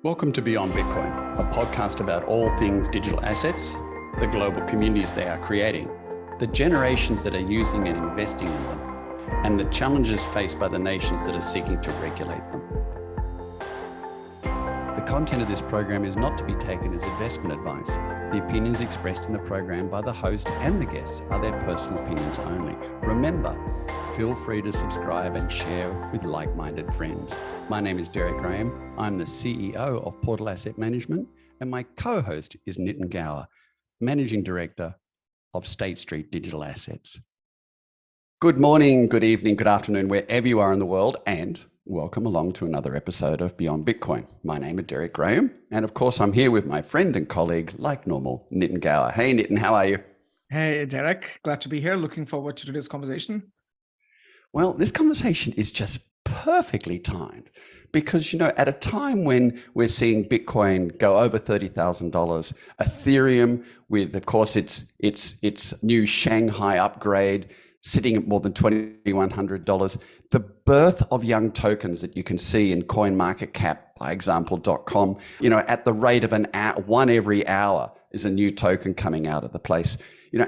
Welcome to Beyond Bitcoin, a podcast about all things digital assets, the global communities they are creating, the generations that are using and investing in them, and the challenges faced by the nations that are seeking to regulate them. The content of this program is not to be taken as investment advice. The opinions expressed in the program by the host and the guests are their personal opinions only. Remember, feel free to subscribe and share with like-minded friends. My name is Derek Graham. I'm the CEO of Portal Asset Management, and my co-host is Nitin Gower, Managing Director of State Street Digital Assets. Good morning, good evening, good afternoon, wherever you are in the world, and welcome along to another episode of Beyond Bitcoin. My name is Derek Graham, and of course, I'm here with my friend and colleague, like normal, Nitin Gower. Hey, Nitin, how are you? Hey, Derek. Glad to be here. Looking forward to today's conversation. Well, this conversation is just perfectly timed because, at a time when we're seeing Bitcoin go over $30,000, Ethereum with, of course, its new Shanghai upgrade sitting at more than $2,100, the birth of young tokens that you can see in CoinMarketCap, by example.com, at the rate of one every hour is a new token coming out of the place.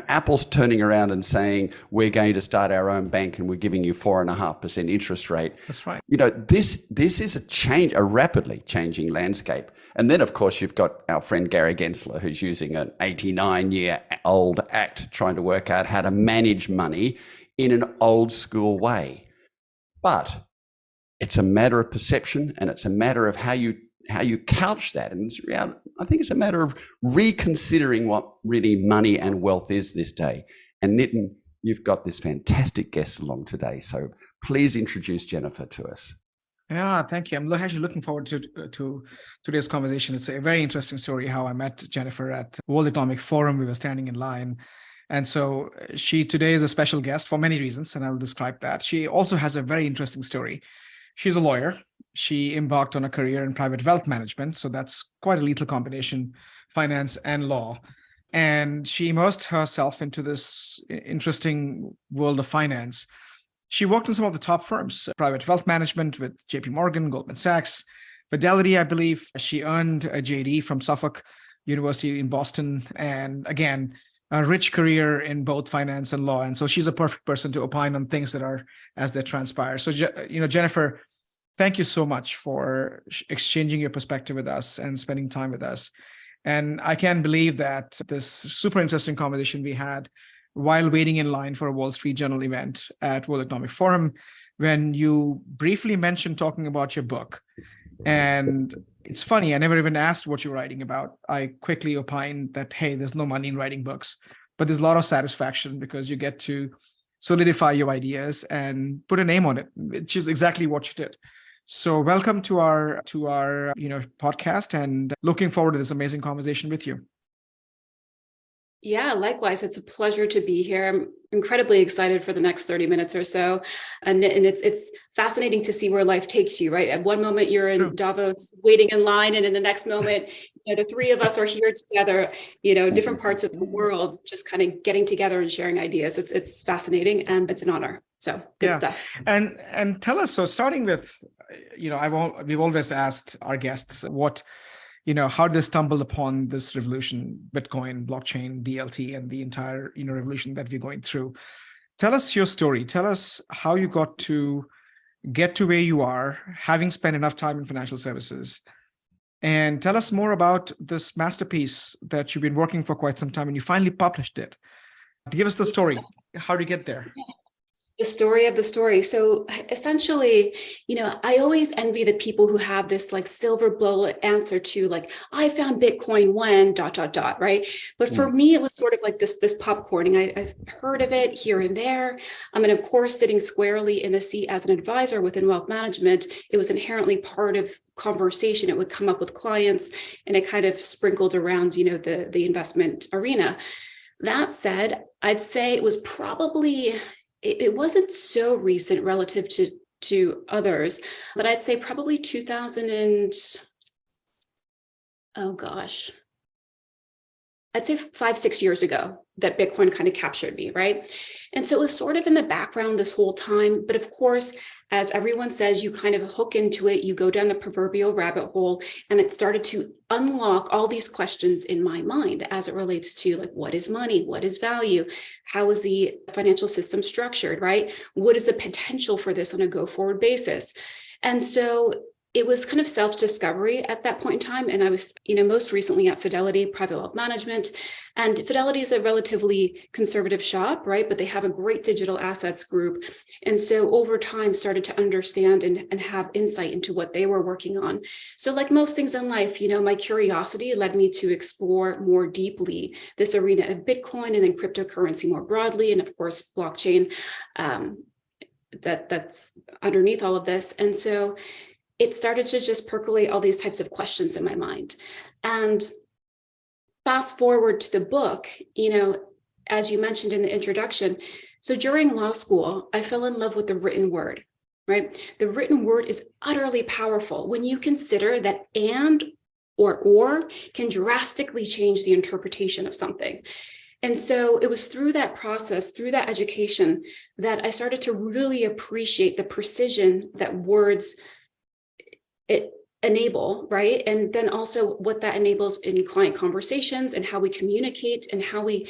Apple's turning around and saying, we're going to start our own bank and we're giving you 4.5% interest rate. That's right. This is a rapidly changing landscape. And then, of course, you've got our friend Gary Gensler, who's using an 89-year-old act trying to work out how to manage money in an old school way. But it's a matter of perception, and it's a matter of how you couch that. And I think it's a matter of reconsidering what really money and wealth is this day. And Nitin, you've got this fantastic guest along today. So please introduce Jennifer to us. Yeah, thank you. I'm actually looking forward to today's conversation. It's a very interesting story how I met Jennifer at World Economic Forum. We were standing in line. And so she today is a special guest for many reasons, and I will describe that. She also has a very interesting story. She's a lawyer. She embarked on a career in private wealth management. So that's quite a lethal combination, finance and law. And she immersed herself into this interesting world of finance. She worked in some of the top firms, private wealth management with JP Morgan, Goldman Sachs, Fidelity, I believe. She earned a JD from Suffolk University in Boston. And again, a rich career in both finance and law. And so she's a perfect person to opine on things that are as they transpire. So, Jennifer, thank you so much for exchanging your perspective with us and spending time with us. And I can't believe that this super interesting conversation we had while waiting in line for a Wall Street Journal event at World Economic Forum, when you briefly mentioned talking about your book. And it's funny, I never even asked what you're writing about. I quickly opined that, hey, there's no money in writing books, but there's a lot of satisfaction because you get to solidify your ideas and put a name on it, which is exactly what you did. So welcome to our podcast, and looking forward to this amazing conversation with you. Yeah, likewise. It's a pleasure to be here. I'm incredibly excited for the next 30 minutes or so. And it's fascinating to see where life takes you, right? At one moment, you're in Davos waiting in line. And in the next moment, the three of us are here together, different parts of the world, just kind of getting together and sharing ideas. It's fascinating and it's an honor. So good stuff. And tell us, so starting with, we've always asked our guests how did they stumble upon this revolution, Bitcoin, blockchain, DLT, and the entire, revolution that we're going through. Tell us your story. Tell us how you got to get to where you are, having spent enough time in financial services. And tell us more about this masterpiece that you've been working for quite some time and you finally published it. Give us the story. How did you get there? The story of the story. So essentially, I always envy the people who have this like silver bullet answer to I found Bitcoin when ... right? But for me, it was sort of like this popcorning. I've heard of it here and there. And of course, sitting squarely in a seat as an advisor within wealth management, it was inherently part of conversation. It would come up with clients and it kind of sprinkled around, the investment arena. That said, I'd say it was probably... It wasn't so recent relative to others, but I'd say probably 5-6 years ago that Bitcoin kind of captured me, right? And so it was sort of in the background this whole time. But of course, as everyone says, you kind of hook into it, you go down the proverbial rabbit hole, and it started to unlock all these questions in my mind as it relates to like, what is money? What is value? How is the financial system structured, right? What is the potential for this on a go forward basis? And so it was kind of self-discovery at that point in time. And I was, most recently at Fidelity Private Wealth Management. And Fidelity is a relatively conservative shop, right? But they have a great digital assets group. And so over time started to understand and have insight into what they were working on. So like most things in life, my curiosity led me to explore more deeply this arena of Bitcoin and then cryptocurrency more broadly. And of course, blockchain that's underneath all of this. And so it started to just percolate all these types of questions in my mind. And fast forward to the book, as you mentioned in the introduction. So during law school, I fell in love with the written word, right? The written word is utterly powerful when you consider that and or can drastically change the interpretation of something. And so it was through that process, through that education, that I started to really appreciate the precision that words enable, right? And then also what that enables in client conversations and how we communicate and how we,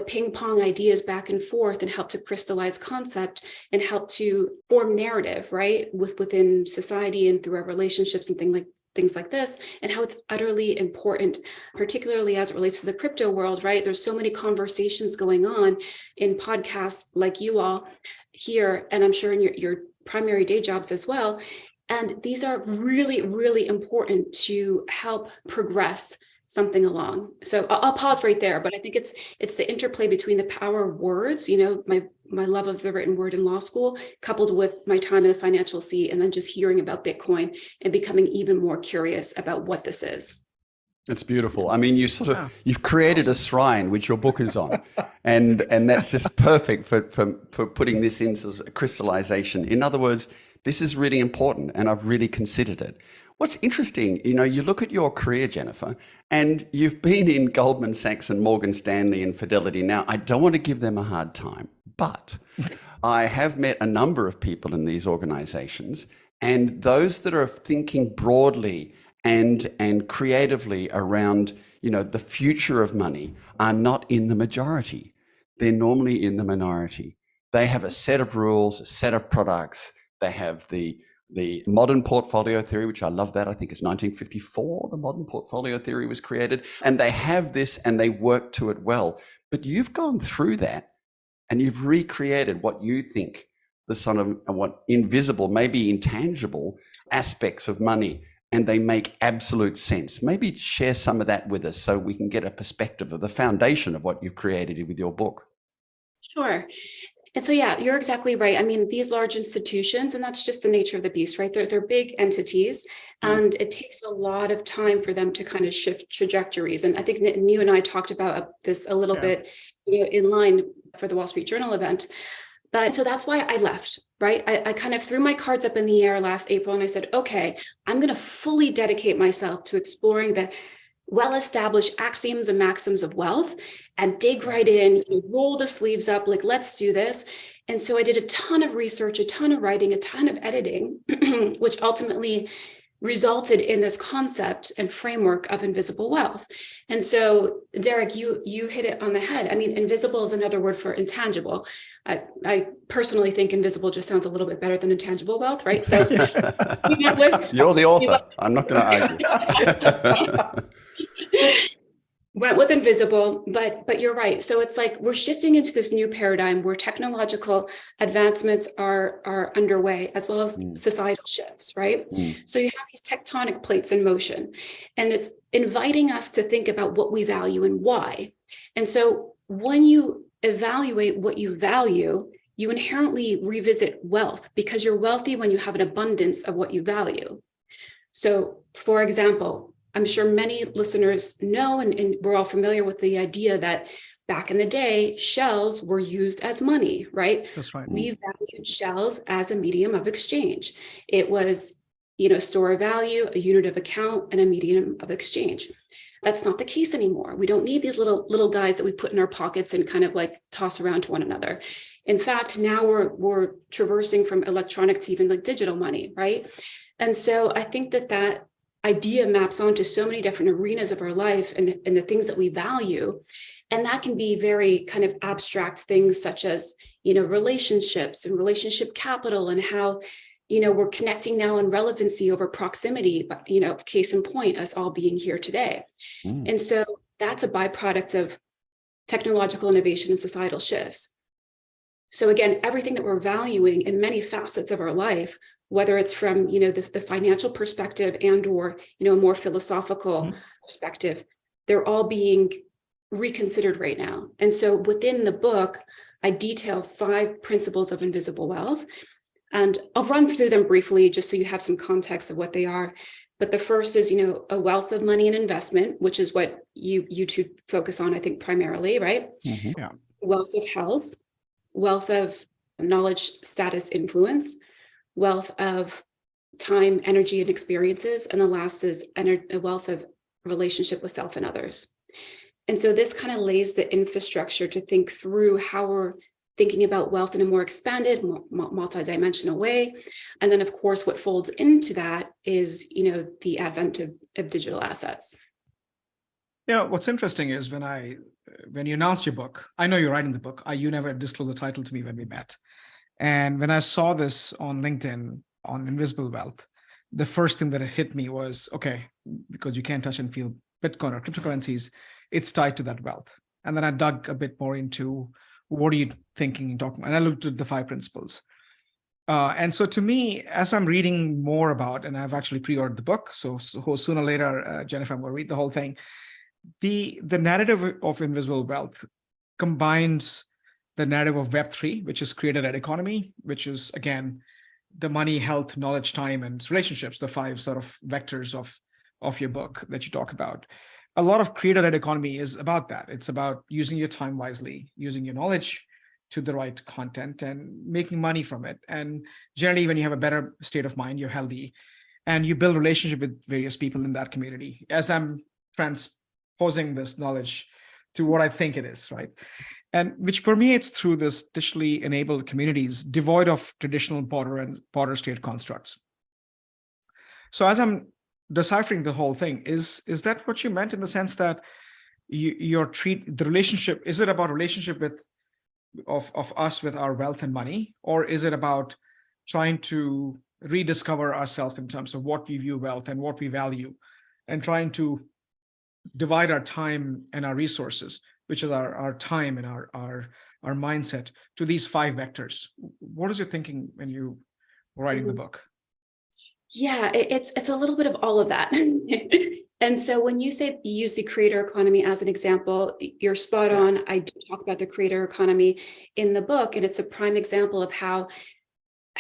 ping pong ideas back and forth and help to crystallize concept and help to form narrative, right? Within society and through our relationships and things like this, and how it's utterly important, particularly as it relates to the crypto world, right? There's so many conversations going on in podcasts like you all here, and I'm sure in your primary day jobs as well. And these are really, really important to help progress something along. So I'll pause right there, but I think it's the interplay between the power of words, my love of the written word in law school, coupled with my time in the financial sea, and then just hearing about Bitcoin and becoming even more curious about what this is. It's beautiful. I mean, you've created a shrine, which your book is on, and that's just perfect for putting this into a crystallization. In other words, this is really important, and I've really considered it. What's interesting, you look at your career, Jennifer, and you've been in Goldman Sachs and Morgan Stanley and Fidelity. Now, I don't want to give them a hard time, but I have met a number of people in these organizations, and those that are thinking broadly and creatively around, the future of money are not in the majority. They're normally in the minority. They have a set of rules, a set of products. They have the modern portfolio theory, which I love that. I think it's 1954, the modern portfolio theory was created. And they have this and they work to it well. But you've gone through that and you've recreated what you think the sort of what invisible, maybe intangible aspects of money, and they make absolute sense. Maybe share some of that with us so we can get a perspective of the foundation of what you've created with your book. Sure. And so, yeah, you're exactly right. I mean, these large institutions, and that's just the nature of the beast, right? They're big entities, and it takes a lot of time for them to kind of shift trajectories. And I think that you and I talked about this a little bit, in line for the Wall Street Journal event. But so that's why I left, right? I kind of threw my cards up in the air last April, and I said, okay, I'm going to fully dedicate myself to exploring the well-established axioms and maxims of wealth and dig right in, roll the sleeves up, like, let's do this. And so I did a ton of research, a ton of writing, a ton of editing, which ultimately resulted in this concept and framework of invisible wealth. And so, Derek, you hit it on the head. I mean, invisible is another word for intangible. I personally think invisible just sounds a little bit better than intangible wealth, right? So you're the author. I'm not going to argue. Went with invisible, but you're right. So it's like we're shifting into this new paradigm where technological advancements are underway, as well as societal shifts, right? So you have these tectonic plates in motion, and it's inviting us to think about what we value and why. And so when you evaluate what you value, you inherently revisit wealth, because you're wealthy when you have an abundance of what you value. So, for example, I'm sure many listeners know, and we're all familiar with the idea that back in the day, shells were used as money, right? That's right. We valued shells as a medium of exchange. It was, store of value, a unit of account, and a medium of exchange. That's not the case anymore. We don't need these little guys that we put in our pockets and kind of like toss around to one another. In fact, now we're traversing from electronic to even like digital money, right? And so I think that idea maps onto so many different arenas of our life and the things that we value. And that can be very kind of abstract things such as, relationships and relationship capital, and how, we're connecting now in relevancy over proximity, but, case in point, us all being here today. And so that's a byproduct of technological innovation and societal shifts. So again, everything that we're valuing in many facets of our life, whether it's from, the financial perspective and or, a more philosophical perspective, they're all being reconsidered right now. And so within the book, I detail 5 principles of invisible wealth. And I'll run through them briefly just so you have some context of what they are. But the first is, a wealth of money and investment, which is what you two focus on, I think, primarily, right? Mm-hmm. Yeah. Wealth of health, wealth of knowledge, status, influence, wealth of time, energy, and experiences. And the last is a wealth of relationship with self and others. And so this kind of lays the infrastructure to think through how we're thinking about wealth in a more expanded, multidimensional way. And then, of course, what folds into that is, the advent of digital assets. What's interesting is when you announced your book, I know you're writing the book. You never disclosed the title to me when we met. And when I saw this on LinkedIn on Invisible Wealth, the first thing that hit me was, okay, because you can't touch and feel Bitcoin or cryptocurrencies, it's tied to that wealth. And then I dug a bit more into what are you thinking and talking about? And I looked at the 5 principles. And so to me, as I'm reading more about, and I've actually pre-ordered the book, so sooner or later, Jennifer, I'm going to read the whole thing. The narrative of Invisible Wealth combines the narrative of Web3, which is creator-led economy, which is, again, the money, health, knowledge, time, and relationships, the 5 sort of vectors of your book that you talk about. A lot of creator-led economy is about that. It's about using your time wisely, using your knowledge to the right content and making money from it. And generally, when you have a better state of mind, you're healthy and you build relationship with various people in that community. As I'm transposing this knowledge to what I think it is, right? And which permeates through this digitally enabled communities devoid of traditional border state constructs. So as I'm deciphering the whole thing, is that what you meant in the sense that the relationship, is it about relationship of us with our wealth and money, or is it about trying to rediscover ourselves in terms of what we view wealth and what we value, and trying to divide our time and our resources, which is our time and our mindset, to these 5 vectors? What is your thinking when you were writing the book? Yeah, it's a little bit of all of that. And so when you say you use the creator economy as an example, you're spot on. I do talk about the creator economy in the book, and it's a prime example of how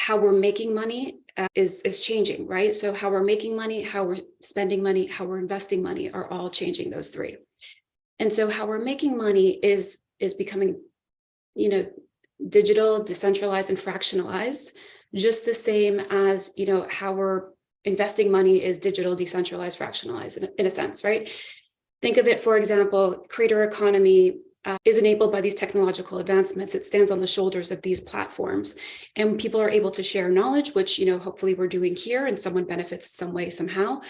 we're making money is changing, right? So how we're making money, how we're spending money, how we're investing money are all changing, those 3. And so how we're making money is becoming, digital, decentralized, and fractionalized, just the same as, how we're investing money is digital, decentralized, fractionalized in a sense, right? Think of it, for example, creator economy is enabled by these technological advancements. It stands on the shoulders of these platforms, and people are able to share knowledge, which, hopefully we're doing here, and someone benefits some way, somehow.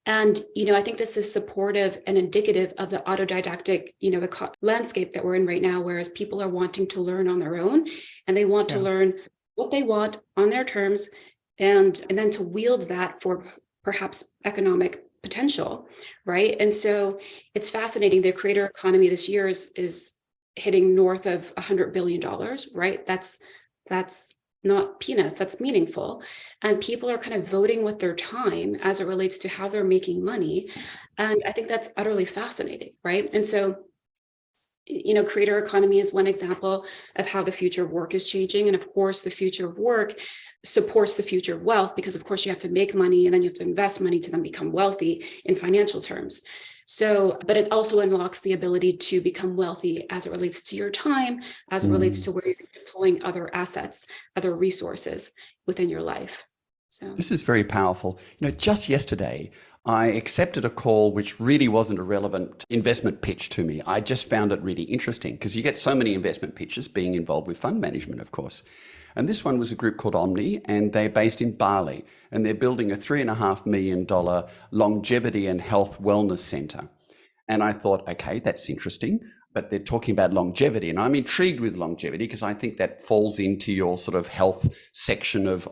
And, I think this is supportive and indicative of the autodidactic, landscape that we're in right now, whereas people are wanting to learn on their own, and they want to learn what they want on their terms, and then to wield that for perhaps economic potential, right? And so it's fascinating. The creator economy this year is hitting north of $100 billion, right? That's not peanuts, that's meaningful. And people are kind of voting with their time as it relates to how they're making money. And I think that's utterly fascinating, right? And so, creator economy is one example of how the future of work is changing. And of course, the future of work supports the future of wealth, because of course you have to make money and then you have to invest money to then become wealthy in financial terms. So, but it also unlocks the ability to become wealthy as it relates to your time, as it relates to where you're deploying other assets, other resources within your life. So this is very powerful. Just yesterday, I accepted a call which really wasn't a relevant investment pitch to me. I just found it really interesting because you get so many investment pitches being involved with fund management, of course. And this one was a group called Omni, and they're based in Bali, and they're building a $3.5 million longevity and health wellness center. And I thought, okay, that's interesting, but they're talking about longevity. And I'm intrigued with longevity because I think that falls into your sort of health section of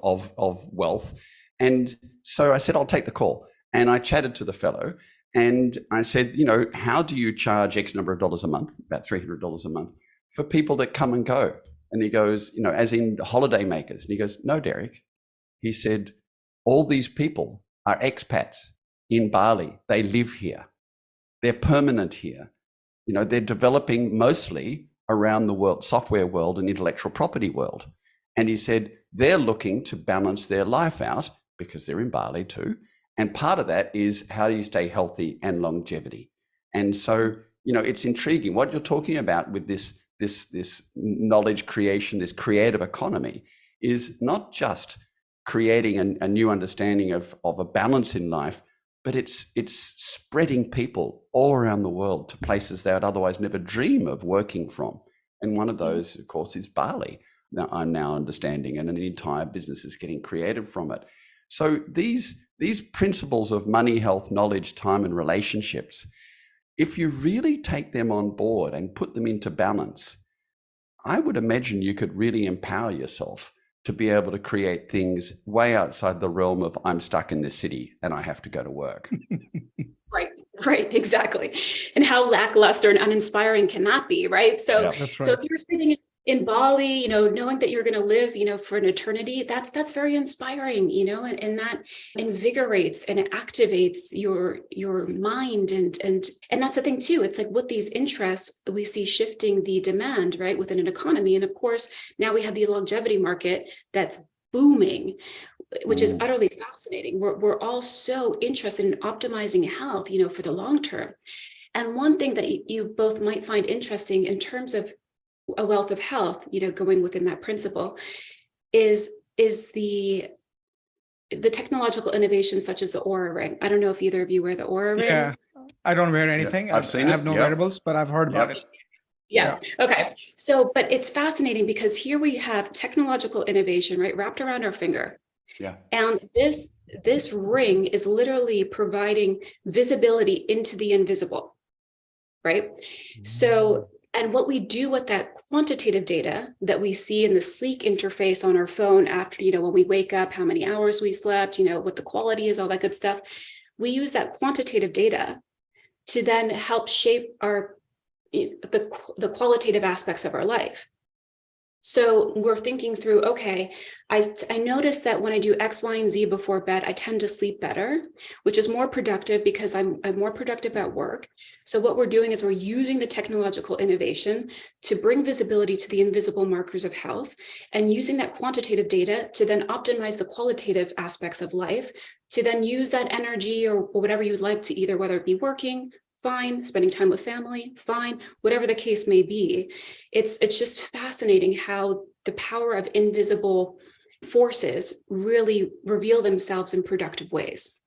wealth. And so I said, I'll take the call. And I chatted to the fellow and I said, how do you charge X number of dollars a month, about $300 a month, for people that come and go? And he goes, as in holiday makers. And he goes, no, Derek. He said, all these people are expats in Bali. They live here. They're permanent here. They're developing mostly around the world, software world and intellectual property world. And he said, they're looking to balance their life out because they're in Bali too. And part of that is how do you stay healthy and longevity? And so, it's intriguing what you're talking about with this knowledge creation, this creative economy is not just creating a new understanding of a balance in life, but it's spreading people all around the world to places they would otherwise never dream of working from. And one of those, of course, is Bali. Now I'm now understanding, and an entire business is getting created from it. So these principles of money, health, knowledge, time, and relationships, if you really take them on board and put them into balance, I would imagine you could really empower yourself to be able to create things way outside the realm of I'm stuck in this city and I have to go to work. Right, exactly. And how lackluster and uninspiring can that be, right? So, yeah, that's right. So if you're sitting in Bali, knowing that you're going to live, for an eternity, that's very inspiring, and that invigorates and it activates your mind. And that's the thing too. It's like with these interests, we see shifting the demand, right, within an economy. And of course, now we have the longevity market that's booming, which is utterly fascinating. We're all so interested in optimizing health, for the long term. And one thing that you both might find interesting in terms of a wealth of health, going within that principle, is the technological innovations such as the Aura Ring. I don't know if either of you wear the Aura Ring. Yeah, I don't wear anything. I've seen it. I have no wearables, but I've heard about it. Yeah. Okay. So, but it's fascinating because here we have technological innovation, right, wrapped around our finger. Yeah. And this ring is literally providing visibility into the invisible, right? So, and what we do with that quantitative data that we see in the sleek interface on our phone after, when we wake up, how many hours we slept, what the quality is, all that good stuff. We use that quantitative data to then help shape the qualitative aspects of our life. So we're thinking through, okay, I notice that when I do X, Y, and Z before bed, I tend to sleep better, which is more productive because I'm more productive at work. So what we're doing is we're using the technological innovation to bring visibility to the invisible markers of health and using that quantitative data to then optimize the qualitative aspects of life, to then use that energy or whatever you'd like to either, whether it be working, fine, spending time with family, fine, whatever the case may be. It's just fascinating how the power of invisible forces really reveal themselves in productive ways.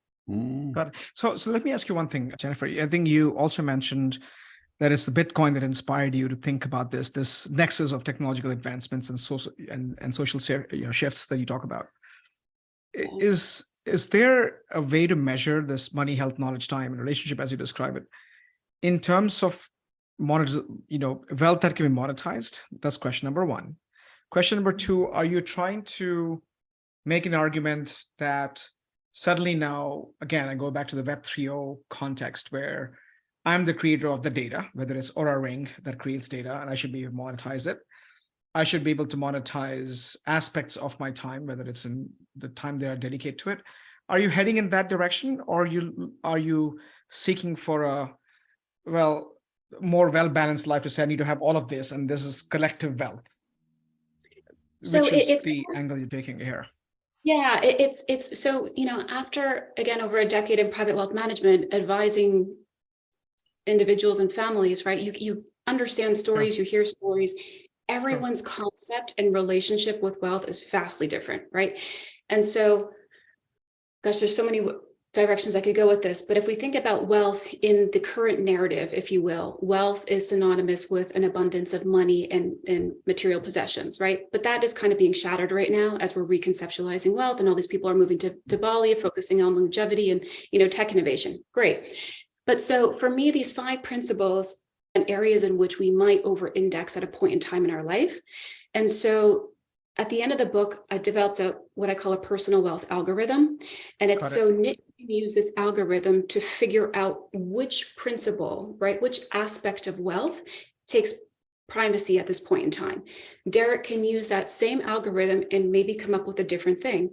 Got it. So let me ask you one thing, Jennifer. I think you also mentioned that it's the Bitcoin that inspired you to think about this nexus of technological advancements and social shifts that you talk about. Is there a way to measure this money, health, knowledge, time, and relationship as you describe it in terms of wealth that can be monetized? That's question number one. Question number two, are you trying to make an argument that suddenly now, again, I go back to the Web 3.0 context where I'm the creator of the data, whether it's Aura Ring that creates data, and I should be able to monetize it. I should be able to monetize aspects of my time, whether it's in the time they are dedicated to it. Are you heading in that direction, or are you seeking for a more well-balanced life to say I need to have all of this, and this is collective wealth? So which is it's the angle you're taking here. Yeah, it's so, after, again, over a decade in private wealth management, advising individuals and families, right? You understand stories, you hear stories. Everyone's concept and relationship with wealth is vastly different, right? And so, gosh, there's so many directions I could go with this, but if we think about wealth in the current narrative, if you will, wealth is synonymous with an abundance of money and material possessions, right? But that is kind of being shattered right now as we're reconceptualizing wealth, and all these people are moving to Bali, focusing on longevity and, tech innovation. Great. But so for me, these 5 principles and areas in which we might over-index at a point in time in our life. And so at the end of the book, I developed what I call a personal wealth algorithm. And it's so Nick can use this algorithm to figure out which principle, right, which aspect of wealth takes primacy at this point in time. Derek can use that same algorithm and maybe come up with a different thing.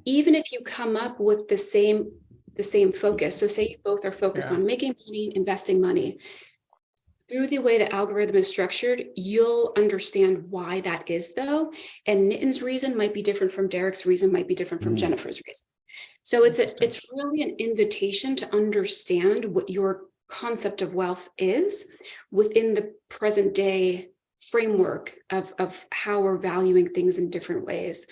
Even if you come up with the same focus. So say you both are focused on making money, investing money. Through the way the algorithm is structured, you'll understand why that is, though. And Nitin's reason might be different from Derek's reason, might be different from Jennifer's reason. So it's really an invitation to understand what your concept of wealth is within the present day framework of how we're valuing things in different ways.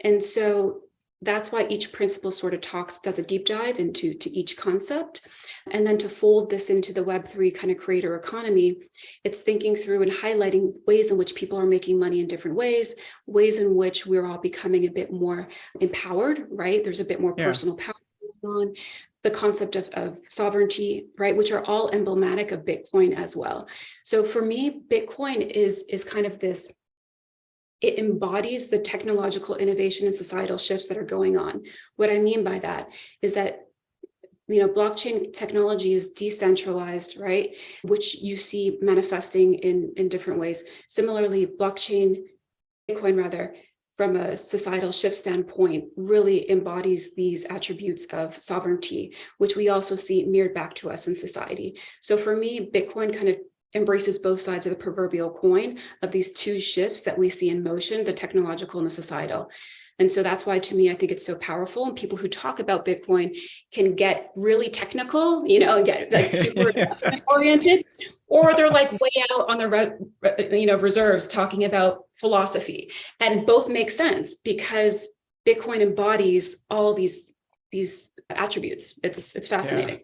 And so that's why each principle sort of does a deep dive into each concept. And then to fold this into the Web3 kind of creator economy, it's thinking through and highlighting ways in which people are making money in different ways in which we're all becoming a bit more empowered, right? There's a bit more personal power going on, the concept of sovereignty, right? Which are all emblematic of Bitcoin as well. So for me, Bitcoin is kind of this, it embodies the technological innovation and societal shifts that are going on. What I mean by that is that, blockchain technology is decentralized, right? Which you see manifesting in different ways. Similarly, Bitcoin rather, from a societal shift standpoint, really embodies these attributes of sovereignty, which we also see mirrored back to us in society. So for me, Bitcoin kind of embraces both sides of the proverbial coin of these 2 shifts that we see in motion, the technological and the societal. And so that's why, to me, I think it's so powerful. And people who talk about Bitcoin can get really technical, and get like super oriented, or they're like way out on the reserves talking about philosophy. And both make sense because Bitcoin embodies all these attributes. It's fascinating.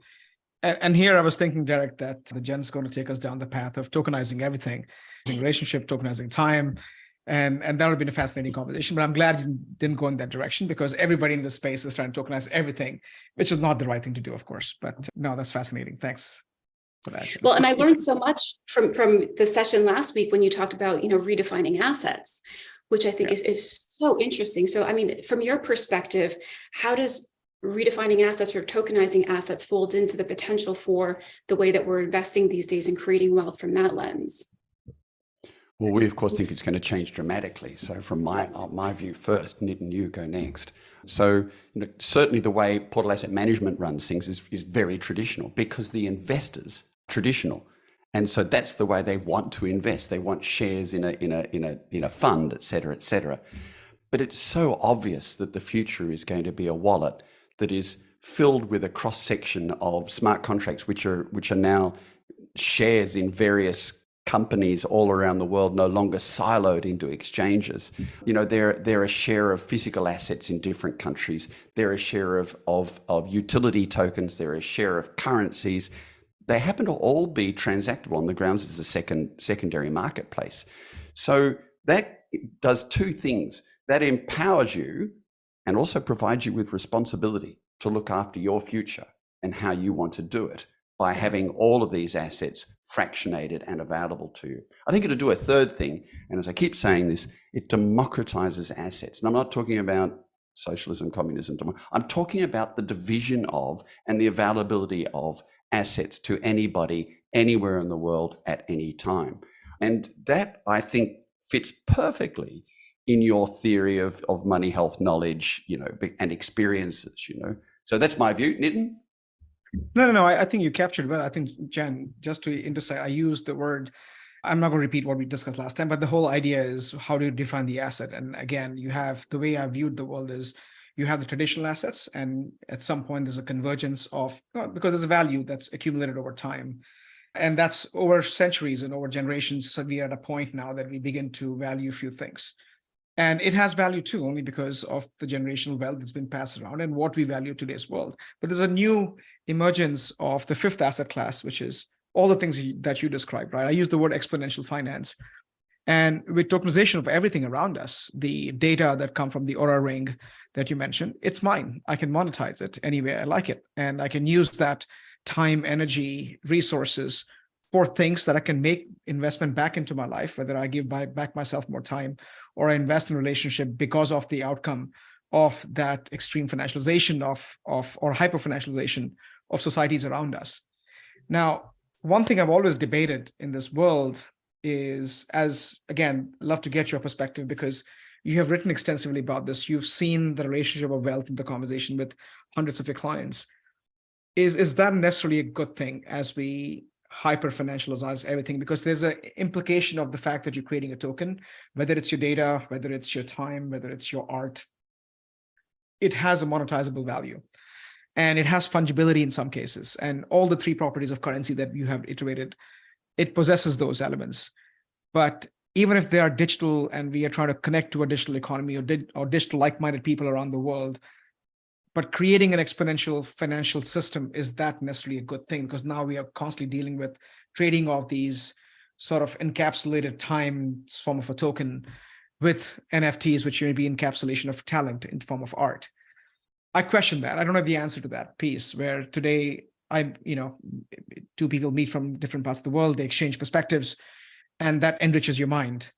Yeah. And here I was thinking, Derek, that the Jen's going to take us down the path of tokenizing everything, relationship, tokenizing time. And that would have been a fascinating conversation. But I'm glad you didn't go in that direction, because everybody in this space is trying to tokenize everything, which is not the right thing to do, of course. But no, that's fascinating. Thanks for that. Well, and I learned so much from the session last week when you talked about, redefining assets, which I think is so interesting. So, I mean, from your perspective, how does redefining assets or tokenizing assets fold into the potential for the way that we're investing these days and creating wealth from that lens? Well, we of course think it's going to change dramatically. So from my view first, Nitin, you go next. So certainly the way Portal Asset Management runs things is very traditional, because the investors are traditional. And so that's the way they want to invest. They want shares in a fund, et cetera, et cetera. But it's so obvious that the future is going to be a wallet that is filled with a cross section of smart contracts, which are now shares in various companies all around the world, no longer siloed into exchanges. They're a share of physical assets in different countries. They're a share of utility tokens. They're a share of currencies. They happen to all be transactable on the grounds as a secondary marketplace. So that does 2 things. That empowers you and also provides you with responsibility to look after your future and how you want to do it by having all of these assets fractionated and available to you. I think it'll do a 3rd thing, and as I keep saying this, it democratizes assets. And I'm not talking about socialism, communism. I'm talking about the division of and the availability of assets to anybody, anywhere in the world at any time. And that, I think, fits perfectly in your theory of money, health, knowledge, and experiences, So that's my view. Nitin? No. I think you captured it well. I think, Jen, just to intersect, I used the word, I'm not going to repeat what we discussed last time, but the whole idea is how do you define the asset? And again, you have, the way I viewed the world is you have the traditional assets, and at some point there's a convergence of, because there's a value that's accumulated over time. And that's over centuries and over generations. So we are at a point now that we begin to value few things. And it has value too, only because of the generational wealth that's been passed around and what we value in today's world. But there's a new emergence of the fifth asset class, which is all the things that you described, right? I use the word exponential finance. And with tokenization of everything around us, the data that come from the Aura ring that you mentioned, it's mine. I can monetize it any way I like it. And I can use that time, energy, resources for things that I can make investment back into my life, whether I give back myself more time or I invest in a relationship because of the outcome of that extreme financialization or hyper financialization of societies around us. Now, one thing I've always debated in this world is, as again, love to get your perspective because you have written extensively about this. You've seen the relationship of wealth in the conversation with hundreds of your clients. Is that necessarily a good thing as we hyper financialize everything? Because there's an implication of the fact that you're creating a token, whether it's your data, whether it's your time, whether it's your art, it has a monetizable value and it has fungibility in some cases. And all the three properties of currency that you have iterated, it possesses those elements. But even if they are digital and we are trying to connect to a digital economy or digital like-minded people around the world, but creating an exponential financial system, is that necessarily a good thing? Because now we are constantly dealing with trading of these sort of encapsulated time form of a token with NFTs, which may be encapsulation of talent in the form of art. I question that. I don't have the answer to that piece where today two people meet from different parts of the world, they exchange perspectives, and that enriches your mind.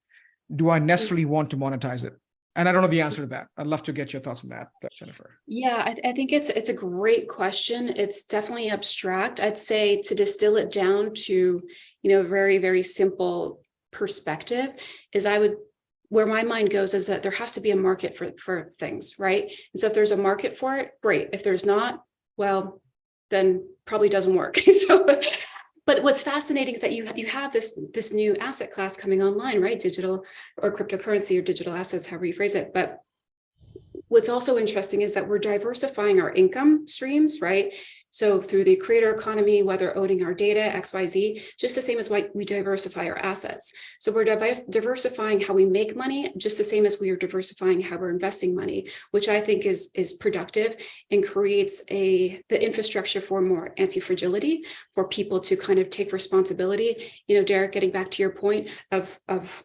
Do I necessarily want to monetize it? And I don't know the answer to that. I'd love to get your thoughts on that, Jennifer. Yeah, I think it's a great question. It's definitely abstract. I'd say to distill it down to, a very, very simple perspective is where my mind goes is that there has to be a market for things, right? And so if there's a market for it, great. If there's not, well, then probably doesn't work. But what's fascinating is that you have this new asset class coming online, right? Digital or cryptocurrency or digital assets, however you phrase it. But what's also interesting is that we're diversifying our income streams, right? So through the creator economy, whether owning our data, XYZ, just the same as why we diversify our assets. So we're diversifying how we make money, just the same as we are diversifying how we're investing money, which I think is productive and creates the infrastructure for more anti-fragility, for people to kind of take responsibility. Derek, getting back to your point of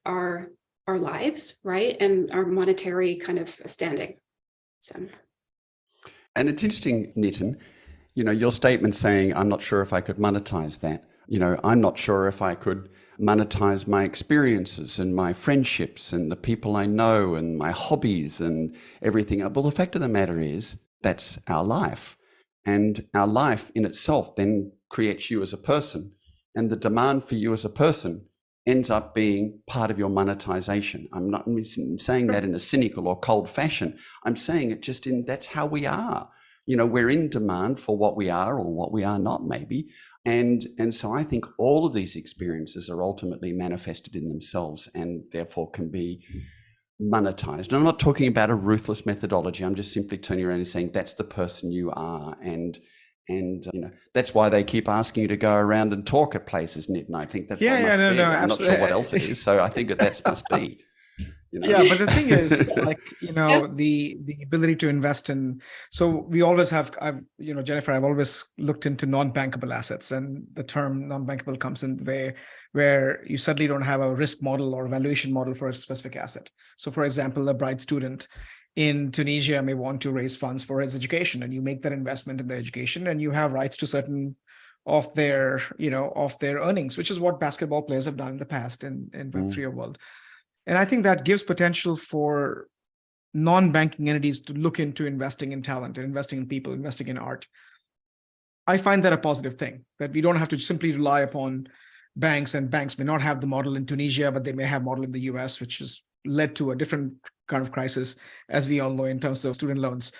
our lives, right? And our monetary kind of standing. So. And it's interesting, Nitin, your statement saying, I'm not sure if I could monetize that. I'm not sure if I could monetize my experiences and my friendships and the people I know and my hobbies and everything. Well, the fact of the matter is that's our life. And our life in itself then creates you as a person. And the demand for you as a person ends up being part of your monetization. I'm not saying that in a cynical or cold fashion. I'm saying it just that's how we are. We're in demand for what we are or what we are not, maybe. And so I think all of these experiences are ultimately manifested in themselves and therefore can be monetized. And I'm not talking about a ruthless methodology. I'm just simply turning around and saying that's the person you are. And that's why they keep asking you to go around and talk at places, Nitin. I think that's what it must be. I'm not sure what else it is. So I think that must be. Yeah, but the thing is, the ability to invest in. So we always have. Jennifer, I've always looked into non-bankable assets, and the term non-bankable comes in where you suddenly don't have a risk model or valuation model for a specific asset. So, for example, a bright student in Tunisia may want to raise funds for his education, and you make that investment in the education, and you have rights to certain of their earnings, which is what basketball players have done in the past in Web3 world. And I think that gives potential for non-banking entities to look into investing in talent and investing in people, investing in art. I find that a positive thing, that we don't have to simply rely upon banks, and banks may not have the model in Tunisia, but they may have model in the US, which has led to a different kind of crisis, as we all know, in terms of student loans.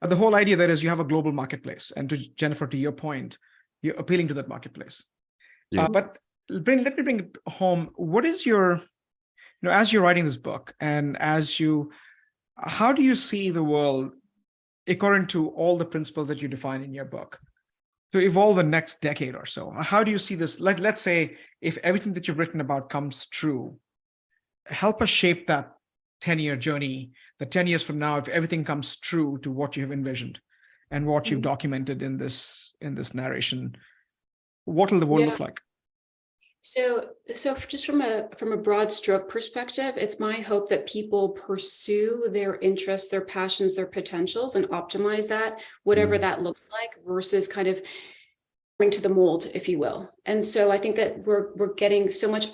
The whole idea there is you have a global marketplace. And to Jennifer, to your point, you're appealing to that marketplace. Yeah. But let me bring it home. What is your... as you're writing this book and how do you see the world according to all the principles that you define in your book to evolve the next decade or so? How do you see this? Let's say if everything that you've written about comes true, help us shape that 10-year journey, that 10 years from now, if everything comes true to what you have envisioned and what you've documented in this narration, what will the world look like? So just from a broad stroke perspective, it's my hope that people pursue their interests, their passions, their potentials, and optimize that, whatever that looks like, versus kind of bring to the mold, if you will. And so I think that we're getting so many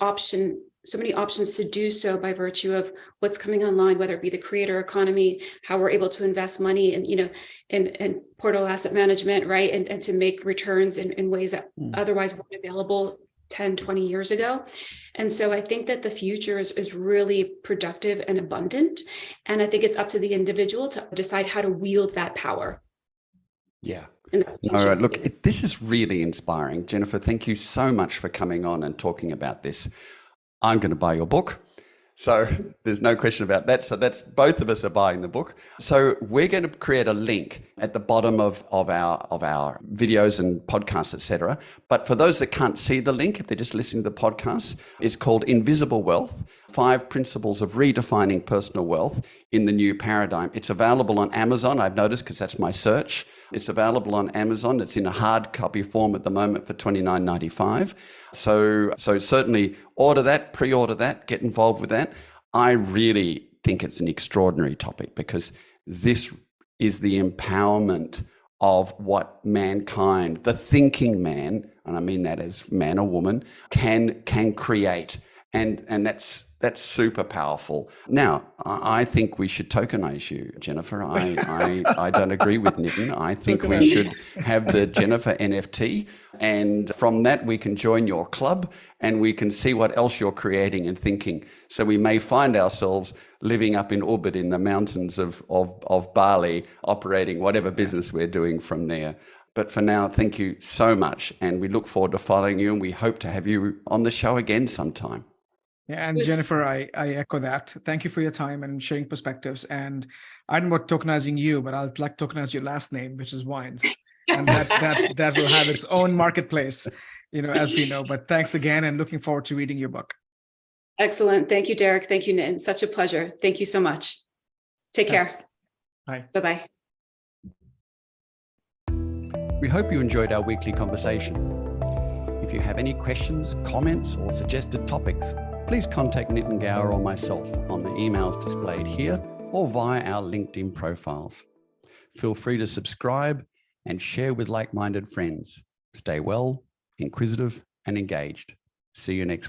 options to do so by virtue of what's coming online, whether it be the creator economy, how we're able to invest money in portable asset management, right? And to make returns in ways that otherwise weren't available 10, 20 years ago. And so I think that the future is really productive and abundant. And I think it's up to the individual to decide how to wield that power. Yeah. All right. Look, this is really inspiring. Jennifer, thank you so much for coming on and talking about this. I'm going to buy your book. So there's no question about that. So that's both of us are buying the book. So we're going to create a link at the bottom of our videos and podcasts, etc. But for those that can't see the link, if they're just listening to the podcast, it's called Invisible Wealth, 5 Principles of Redefining Personal Wealth in the New Paradigm. It's available on Amazon, I've noticed, because that's my search. It's available on Amazon. It's in a hard copy form at the moment for $29.95. So certainly order that, pre-order that, get involved with that. I really think it's an extraordinary topic, because this is the empowerment of what mankind, the thinking man, and I mean that as man or woman, can create. And that's super powerful. Now, I think we should tokenize you, Jennifer. I don't agree with Nitin. I think we should have the Jennifer NFT. And from that, we can join your club and we can see what else you're creating and thinking. So we may find ourselves living up in Ubud in the mountains of Bali, operating whatever business we're doing from there. But for now, thank you so much. And we look forward to following you, and we hope to have you on the show again sometime. Yeah, and Jennifer, I echo that. Thank you for your time and sharing perspectives. And I don't know about tokenizing you, but I'd like to tokenize your last name, which is Wines. And that will have its own marketplace, as we know. But thanks again, and looking forward to reading your book. Excellent. Thank you, Derek. Thank you, Nitin. Such a pleasure. Thank you so much. Take care. Bye. Bye-bye. We hope you enjoyed our weekly conversation. If you have any questions, comments, or suggested topics, please contact Nitin Gower or myself on the emails displayed here or via our LinkedIn profiles. Feel free to subscribe and share with like-minded friends. Stay well, inquisitive, and engaged. See you next week.